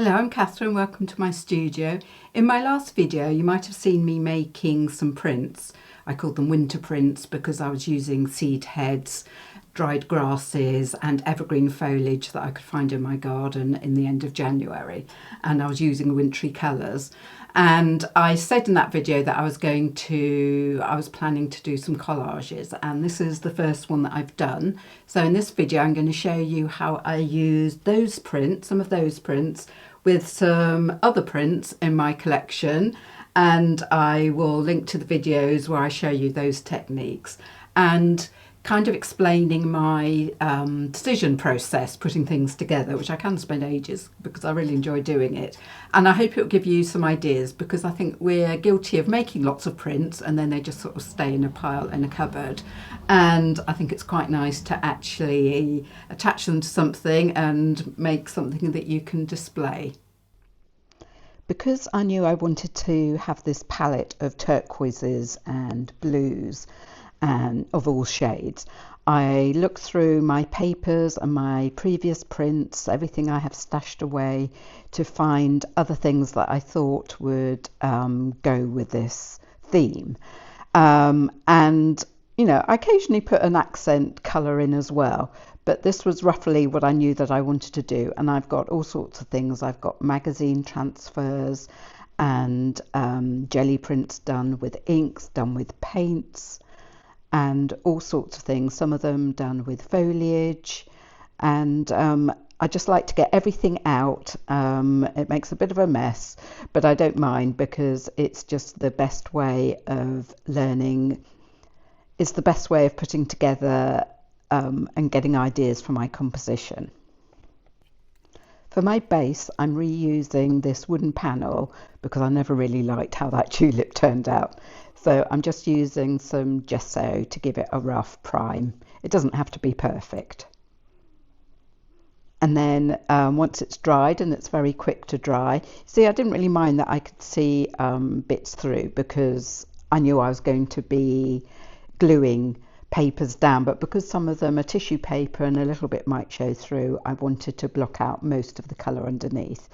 Hello, I'm Catherine. Welcome to my studio. In my last video, you might have seen me making some prints. I called them winter prints because I was using seed heads, dried grasses and evergreen foliage that I could find in my garden in the end of January. And I was using wintry colours. And I said in that video that I was planning to do some collages, and this is the first one that I've done. So in this video, I'm going to show you how I used those prints, some of those prints, with some other prints in my collection, and I will link to the videos where I show you those techniques and kind of explaining my decision process, putting things together, which I can spend ages because I really enjoy doing it. And I hope it will give you some ideas, because I think we're guilty of making lots of prints and then they just sort of stay in a pile in a cupboard. And I think it's quite nice to actually attach them to something and make something that you can display. Because I knew I wanted to have this palette of turquoises and blues and of all shades, I looked through my papers and my previous prints, everything I have stashed away, to find other things that I thought would go with this theme. And you know, I occasionally put an accent colour in as well, but this was roughly what I knew that I wanted to do. And I've got all sorts of things. I've got magazine transfers and jelly prints done with inks, done with paints, and all sorts of things, some of them done with foliage. And I just like to get everything out. It makes a bit of a mess, but I don't mind, because it's just the best way of learning. It's the best way of putting together and getting ideas for my composition. For my base, I'm reusing this wooden panel because I never really liked how that tulip turned out. So I'm just using some gesso to give it a rough prime. It doesn't have to be perfect. And then once it's dried, and it's very quick to dry, see, I didn't really mind that I could see bits through, because I knew I was going to be gluing papers down, but because some of them are tissue paper and a little bit might show through, I wanted to block out most of the colour underneath.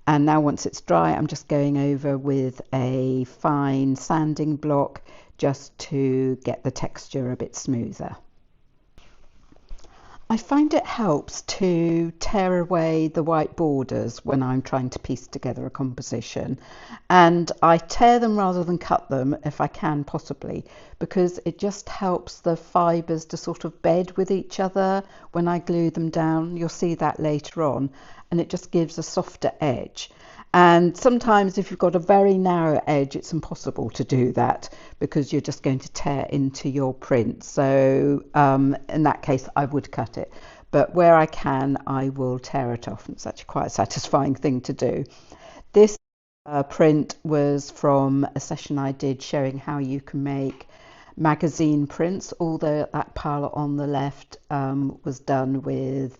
And now once it's dry, I'm just going over with a fine sanding block just to get the texture a bit smoother. I find it helps to tear away the white borders when I'm trying to piece together a composition, and I tear them rather than cut them if I can possibly, because it just helps the fibres to sort of bed with each other when I glue them down. You'll see that later on, and it just gives a softer edge. And sometimes if you've got a very narrow edge, it's impossible to do that because you're just going to tear into your print. So in that case, I would cut it. But where I can, I will tear it off. And it's actually quite a satisfying thing to do. This print was from a session I did showing how you can make magazine prints. Although that pile on the left was done with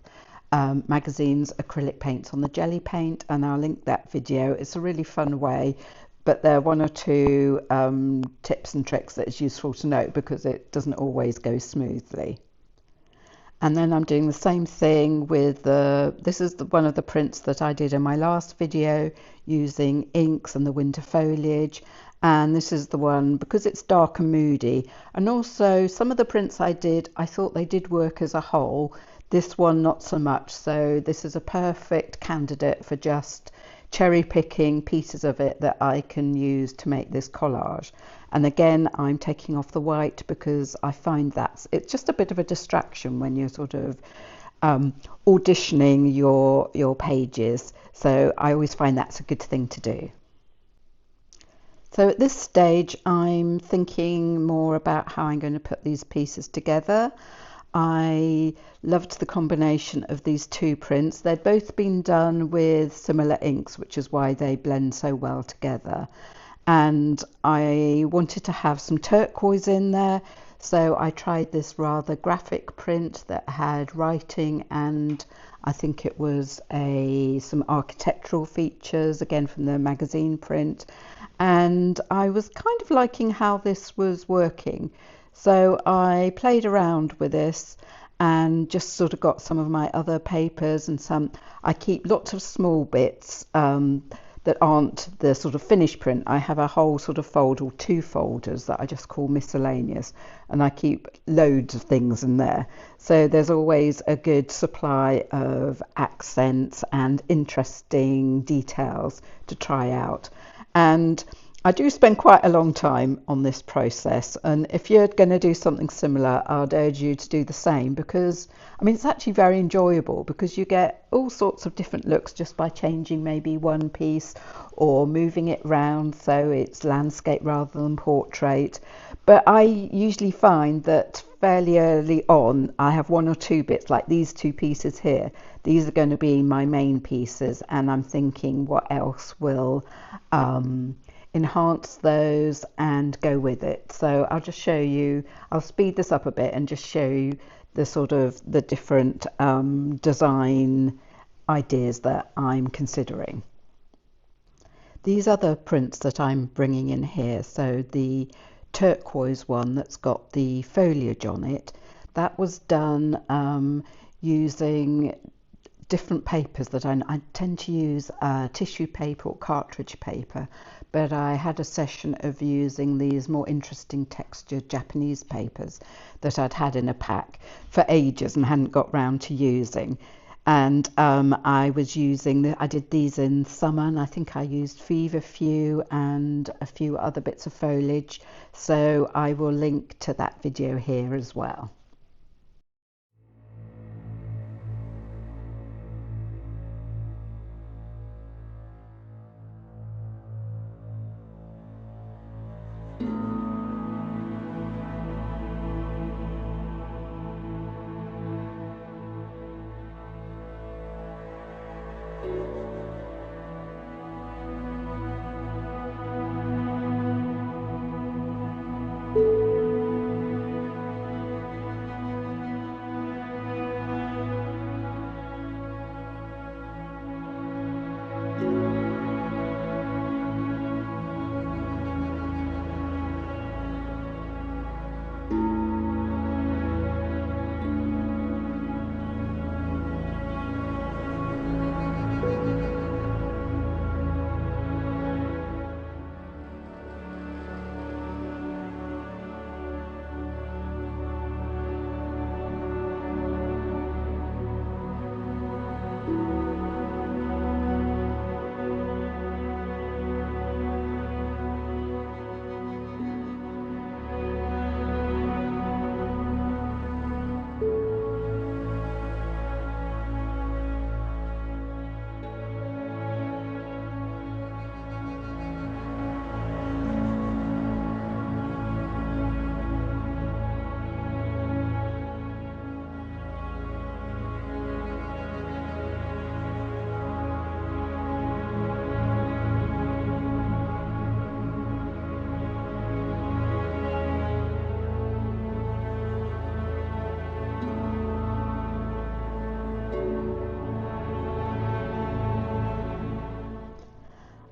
magazines, acrylic paints on the jelly paint, and I'll link that video. It's a really fun way, but there are one or two tips and tricks that is useful to note, because it doesn't always go smoothly. And then I'm doing the same thing with this is one of the prints that I did in my last video using inks and the winter foliage. And this is the one, because it's dark and moody, and also some of the prints I did, I thought they did work as a whole. This one not so much, so this is a perfect candidate for just cherry picking pieces of it that I can use to make this collage. And again, I'm taking off the white because I find it's just a bit of a distraction when you're sort of auditioning your pages, so I always find that's a good thing to do. So at this stage, I'm thinking more about how I'm going to put these pieces together. I loved the combination of these two prints. They'd both been done with similar inks, which is why they blend so well together. And I wanted to have some turquoise in there, so I tried this rather graphic print that had writing, and I think it was some architectural features, again from the magazine print. And I was kind of liking how this was working. So I played around with this and just sort of got some of my other papers and some. I keep lots of small bits that aren't the sort of finished print. I have a whole sort of folder, or 2 folders, that I just call miscellaneous, and I keep loads of things in there. So there's always a good supply of accents and interesting details to try out. And I do spend quite a long time on this process, and if you're going to do something similar, I'd urge you to do the same, because I mean it's actually very enjoyable, because you get all sorts of different looks just by changing maybe one piece or moving it round so it's landscape rather than portrait. But I usually find that fairly early on I have 1 or 2 bits, like these 2 pieces here. These are going to be my main pieces, and I'm thinking what else will enhance those and go with it. So I'll just show you, I'll speed this up a bit and just show you the sort of the different design ideas that I'm considering. These are the prints that I'm bringing in here. So the turquoise one that's got the foliage on it, that was done using different papers that I tend to use tissue paper or cartridge paper, but I had a session of using these more interesting textured Japanese papers that I'd had in a pack for ages and hadn't got round to using. And I was using, I did these in summer, and I think I used feverfew and a few other bits of foliage. So I will link to that video here as well.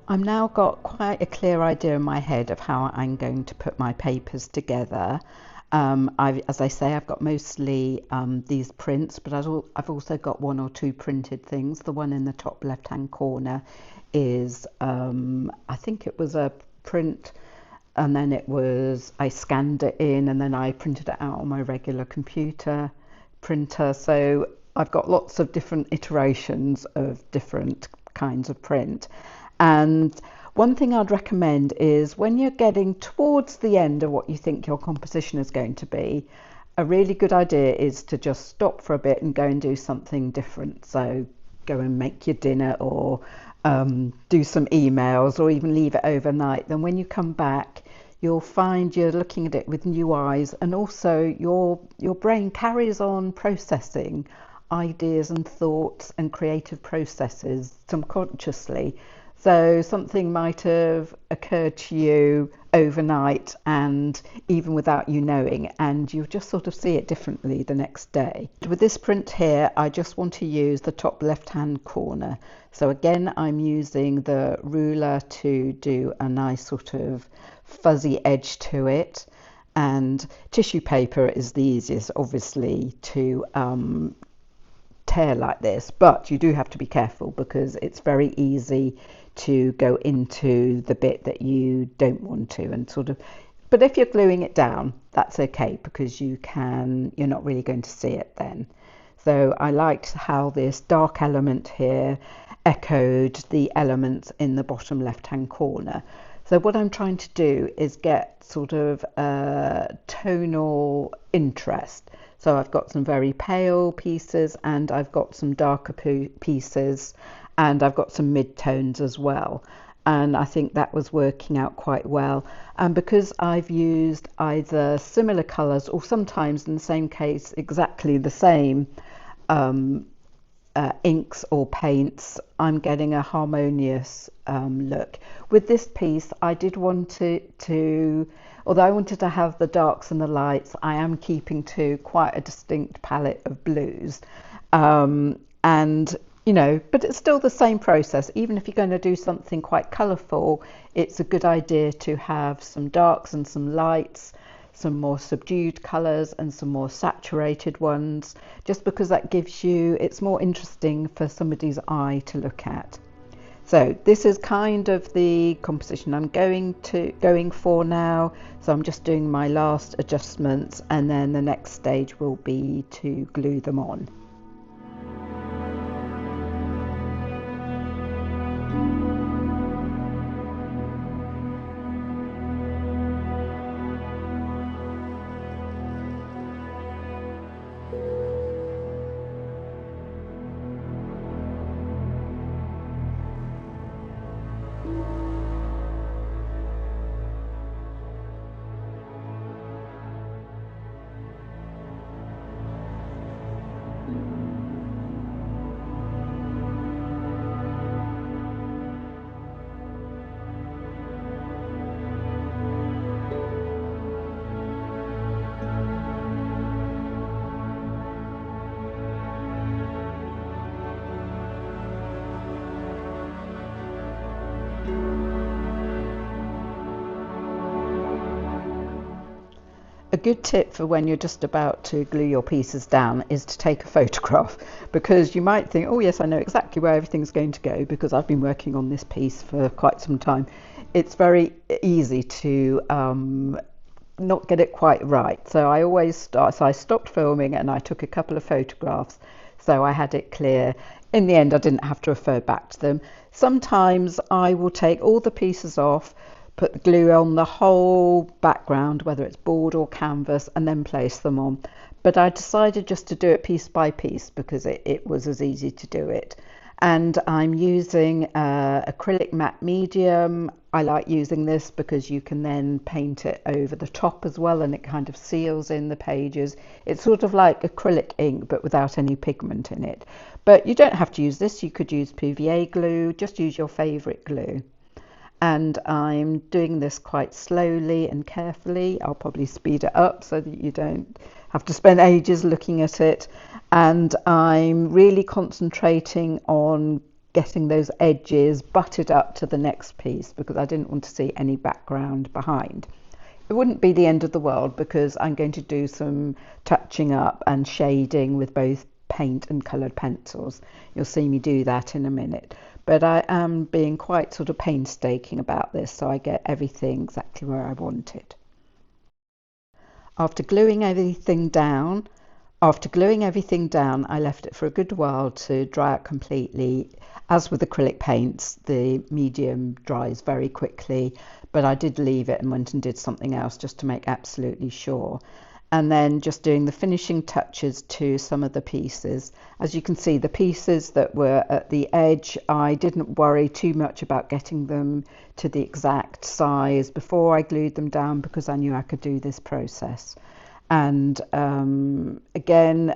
I've now got quite a clear idea in my head of how I'm going to put my papers together. As I say, I've got mostly these prints, but I've also got 1 or 2 printed things. The one in the top left-hand corner is, I think it was a print, and then I scanned it in, and then I printed it out on my regular computer printer. So I've got lots of different iterations of different kinds of print. And one thing I'd recommend is, when you're getting towards the end of what you think your composition is going to be, a really good idea is to just stop for a bit and go and do something different. So go and make your dinner, or do some emails, or even leave it overnight. Then when you come back, you'll find you're looking at it with new eyes, and also your brain carries on processing ideas and thoughts and creative processes subconsciously. So something might have occurred to you overnight, and even without you knowing, and you just sort of see it differently the next day. With this print here, I just want to use the top left-hand corner. So again, I'm using the ruler to do a nice sort of fuzzy edge to it. And tissue paper is the easiest, obviously, to tear like this, but you do have to be careful because it's very easy to go into the bit that you don't want to, and sort of, but if you're gluing it down, that's okay, because you're not really going to see it then. So I liked how this dark element here echoed the elements in the bottom left hand corner. So what I'm trying to do is get sort of a tonal interest. So I've got some very pale pieces, and I've got some darker pieces, and I've got some mid-tones as well. And I think that was working out quite well. And because I've used either similar colours or sometimes in the same case exactly the same inks or paints, I'm getting a harmonious look. With this piece, I did want to, although I wanted to have the darks and the lights, I am keeping to quite a distinct palette of blues. And but it's still the same process. Even if you're going to do something quite colourful, it's a good idea to have some darks and some lights, some more subdued colours and some more saturated ones, just because that gives you, it's more interesting for somebody's eye to look at. So this is kind of the composition I'm going for now. So I'm just doing my last adjustments, and then the next stage will be to glue them on. A good tip for when you're just about to glue your pieces down is to take a photograph, because you might think, oh yes, I know exactly where everything's going to go because I've been working on this piece for quite some time. It's very easy to not get it quite right. So I stopped filming and I took a couple of photographs so I had it clear. In the end, I didn't have to refer back to them. Sometimes I will take all the pieces off, put the glue on the whole background, whether it's board or canvas, and then place them on. But I decided just to do it piece by piece because it was as easy to do it. And I'm using acrylic matte medium. I like using this because you can then paint it over the top as well, and it kind of seals in the pages. It's sort of like acrylic ink but without any pigment in it. But you don't have to use this. You could use PVA glue, just use your favourite glue. And I'm doing this quite slowly and carefully. I'll probably speed it up so that you don't have to spend ages looking at it. And I'm really concentrating on getting those edges butted up to the next piece because I didn't want to see any background behind. It wouldn't be the end of the world because I'm going to do some touching up and shading with both paint and coloured pencils. You'll see me do that in a minute. But I am being quite sort of painstaking about this so I get everything exactly where I want it. After gluing everything down, I left it for a good while to dry out completely. As with acrylic paints, the medium dries very quickly, but I did leave it and went and did something else just to make absolutely sure. And then just doing the finishing touches to some of the pieces. As you can see, the pieces that were at the edge, I didn't worry too much about getting them to the exact size before I glued them down because I knew I could do this process. And again,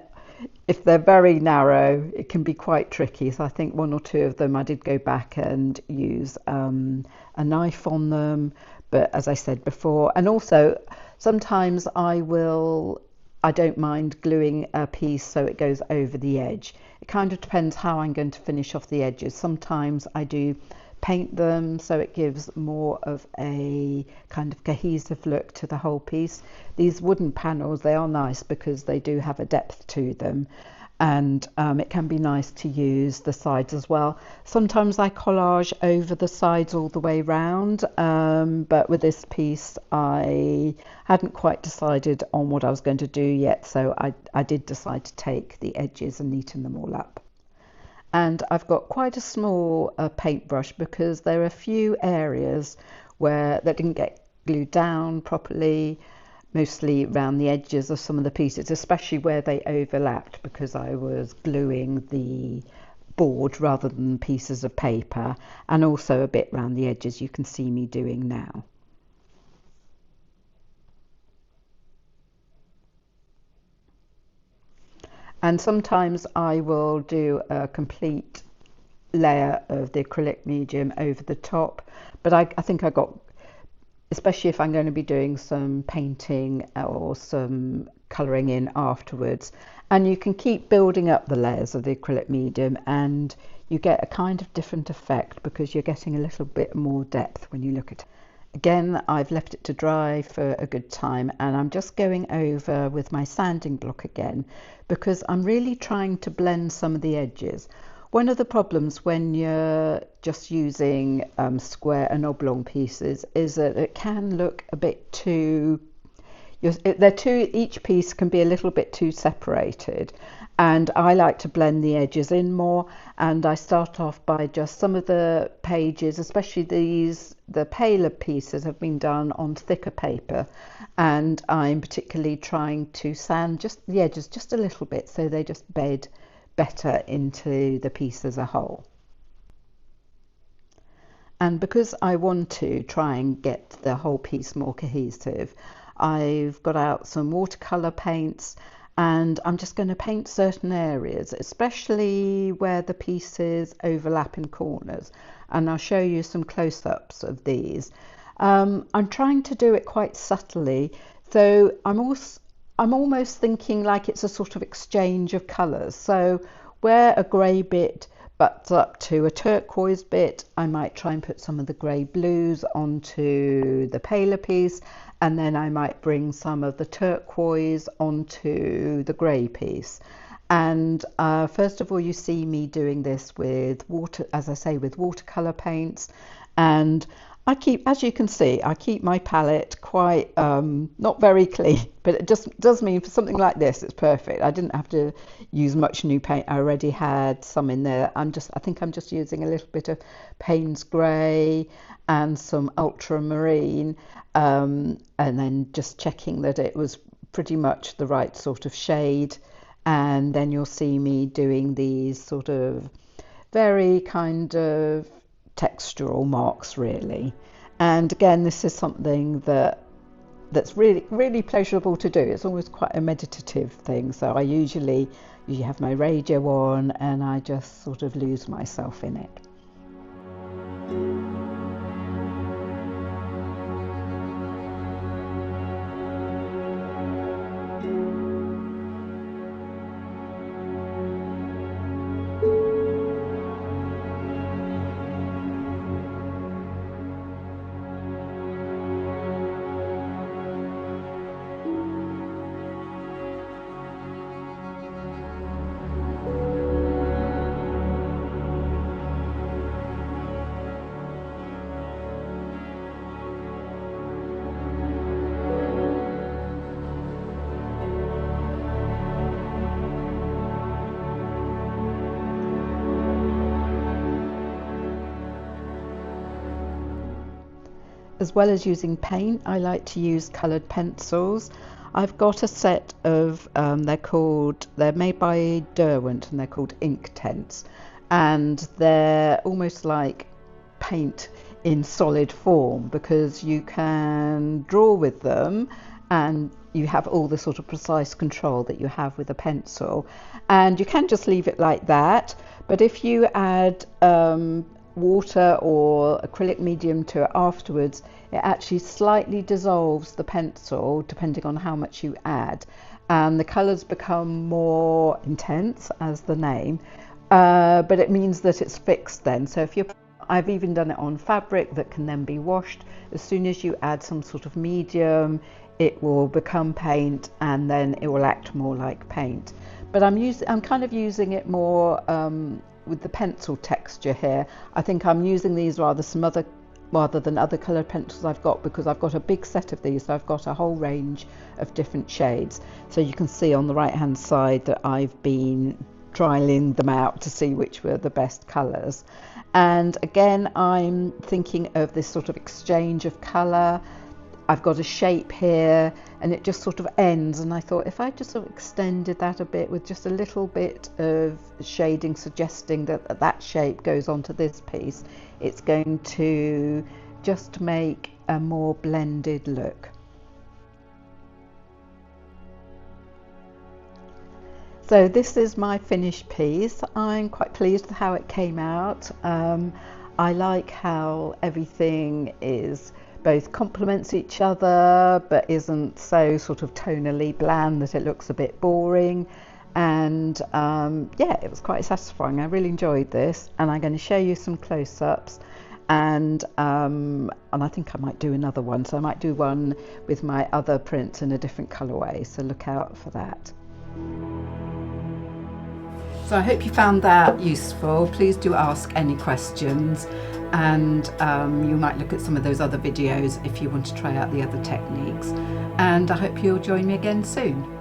if they're very narrow, it can be quite tricky. So I think one or two of them I did go back and use a knife on them. But as I said before, and also sometimes I don't mind gluing a piece so it goes over the edge. It kind of depends how I'm going to finish off the edges. Sometimes I do paint them so it gives more of a kind of cohesive look to the whole piece. These wooden panels, they are nice because they do have a depth to them, and it can be nice to use the sides as well. Sometimes I collage over the sides all the way round, but with this piece I hadn't quite decided on what I was going to do yet, so I did decide to take the edges and neaten them all up. And I've got quite a small paintbrush because there are a few areas where that didn't get glued down properly, mostly around the edges of some of the pieces, especially where they overlapped because I was gluing the board rather than pieces of paper, and also a bit around the edges you can see me doing now. And sometimes I will do a complete layer of the acrylic medium over the top, but I think I got, especially if I'm going to be doing some painting or some colouring in afterwards, and you can keep building up the layers of the acrylic medium and you get a kind of different effect because you're getting a little bit more depth when you look at it. Again, I've left it to dry for a good time, and I'm just going over with my sanding block again because I'm really trying to blend some of the edges. One of the problems when you're just using square and oblong pieces is that it can look a bit too, each piece can be a little bit too separated, and I like to blend the edges in more, and I start off by just some of the pages, especially the paler pieces have been done on thicker paper, and I'm particularly trying to sand just the edges just a little bit so they just bed better into the piece as a whole. And because I want to try and get the whole piece more cohesive, I've got out some watercolour paints, and I'm just going to paint certain areas, especially where the pieces overlap in corners, and I'll show you some close-ups of these. I'm trying to do it quite subtly, so I'm almost thinking like it's a sort of exchange of colours. So where a grey bit butts up to a turquoise bit, I might try and put some of the grey blues onto the paler piece, and then I might bring some of the turquoise onto the grey piece. And first of all, you see me doing this with with watercolour paints, and I keep, as you can see, I keep my palette quite not very clean, but it just does mean for something like this it's perfect. I didn't have to use much new paint. I already had some in there. I think I'm just using a little bit of Payne's grey and some ultramarine, and then just checking that it was pretty much the right sort of shade. And then you'll see me doing these sort of very kind of textural marks really. And again, this is something that's really pleasurable to do. It's always quite a meditative thing, so I usually have my radio on and I just sort of lose myself in it. As well as using paint, I like to use coloured pencils. I've got a set of, they're made by Derwent and they're called Inktense, and they're almost like paint in solid form because you can draw with them and you have all the sort of precise control that you have with a pencil, and you can just leave it like that, but if you add water or acrylic medium to it afterwards, it actually slightly dissolves the pencil depending on how much you add, and the colours become more intense, as the name, but it means that it's fixed then. So if you put I've even done it on fabric that can then be washed. As soon as you add some sort of medium, it will become paint, and then it will act more like paint. But I'm kind of using it more with the pencil texture here. I think I'm using these rather than other coloured pencils I've got, because I've got a big set of these, so I've got a whole range of different shades. So you can see on the right hand side that I've been trialing them out to see which were the best colours. And again, I'm thinking of this sort of exchange of colour. I've got a shape here and it just sort of ends, and I thought if I just sort of extended that a bit with just a little bit of shading suggesting that that shape goes onto this piece, it's going to just make a more blended look. So this is my finished piece. I'm quite pleased with how it came out. I like how everything is both complements each other but isn't so sort of tonally bland that it looks a bit boring. And yeah, it was quite satisfying. I really enjoyed this, and I'm going to show you some close-ups, and I think I might do another one, so I might do one with my other prints in a different colourway, so look out for that. So I hope you found that useful. Please do ask any questions, and you might look at some of those other videos if you want to try out the other techniques. And I hope you'll join me again soon.